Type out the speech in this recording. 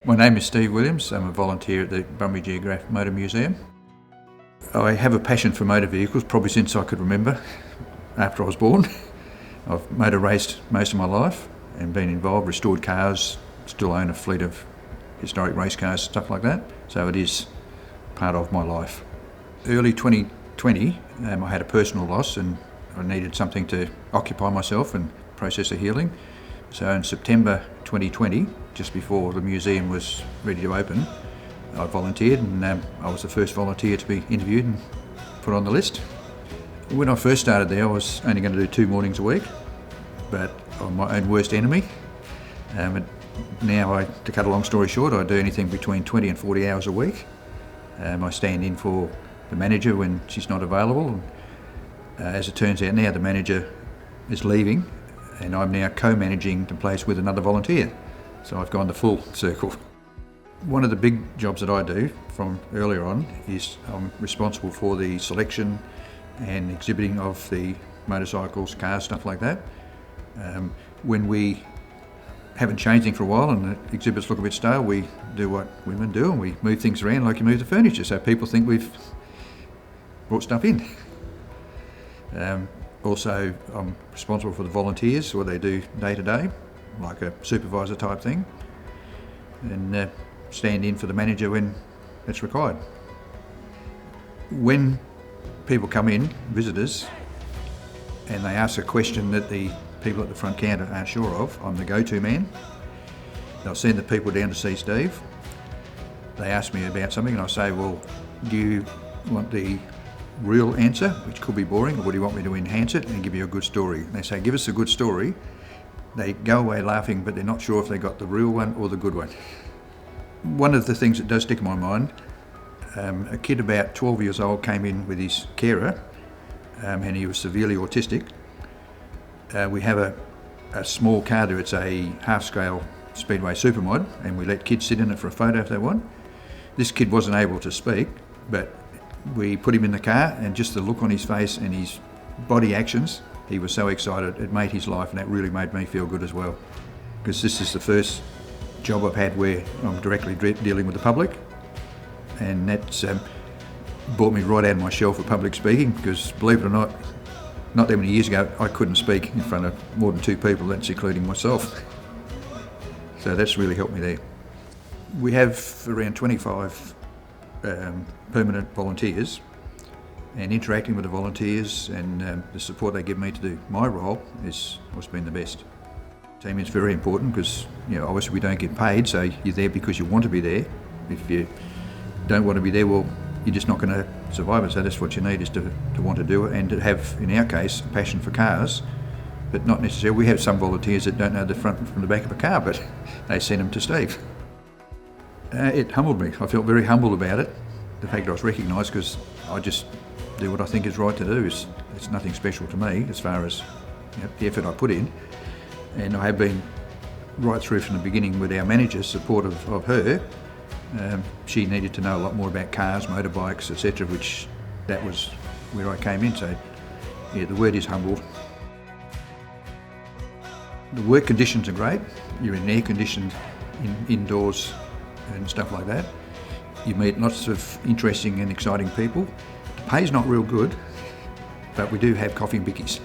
My name is Steve Williams. I'm a volunteer at the Brumby Geograph Motor Museum. I have a passion for motor vehicles probably since I could remember, after I was born. I've motor raced most of my life and been involved, restored cars, still own a fleet of historic race cars, stuff like that. So it is part of my life. Early 2020, I had a personal loss and I needed something to occupy myself and process of healing. So in September 2020, just before the museum was ready to open, I volunteered, and I was the first volunteer to be interviewed and put on the list. When I first started there, I was only going to do 2 mornings a week, but I'm my own worst enemy. Now, to cut a long story short, I do anything between 20 and 40 hours a week. I stand in for the manager when she's not available. As it turns out now, the manager is leaving, and I'm now co-managing the place with another volunteer. So I've gone the full circle. One of the big jobs that I do from earlier on is I'm responsible for the selection and exhibiting of the motorcycles, cars, stuff like that. When we haven't changed anything for a while and the exhibits look a bit stale, we do what women do and we move things around like you move the furniture, so people think we've brought stuff in. Also, I'm responsible for the volunteers, what they do day to day, like a supervisor type thing, and stand in for the manager when it's required. When people come in, visitors, and they ask a question that the people at the front counter aren't sure of, I'm the go-to man. They'll send the people down to see Steve. They ask me about something and I say, well, do you want the real answer, which could be boring, or would you want me to enhance it and give you a good story? And they say, give us a good story. They go away laughing, but they're not sure if they got the real one or the good one. One of the things that does stick in my mind, a kid about 12 years old came in with his carer, and he was severely autistic. We have a small car there, it's a half-scale Speedway Supermod, and we let kids sit in it for a photo if they want. This kid wasn't able to speak, but we put him in the car, and just the look on his face and his body actions, he was so excited, it made his life, and that really made me feel good as well. Because this is the first job I've had where I'm directly dealing with the public, and that's brought me right out of my shell for public speaking, because believe it or not that many years ago I couldn't speak in front of more than 2 people, that's including myself. So that's really helped me there. We have around 25 permanent volunteers, and interacting with the volunteers and the support they give me to do my role has been the best. Team is very important because, obviously we don't get paid, so you're there because you want to be there. If you don't want to be there, well, you're just not going to survive it. So that's what you need, is to want to do it and to have, in our case, a passion for cars, but not necessarily. We have some volunteers that don't know the front from the back of a car, but they send them to Steve. It humbled me. I felt very humbled about it, the fact that I was recognised, because I just do what I think is right to do. It's nothing special to me as far as the effort I put in. And I have been right through from the beginning with our manager's support of her. She needed to know a lot more about cars, motorbikes, etc., which that was where I came in. So, the word is humbled. The work conditions are great. You're in air-conditioned indoors and stuff like that. You meet lots of interesting and exciting people. The pay's not real good, but we do have coffee and bickies.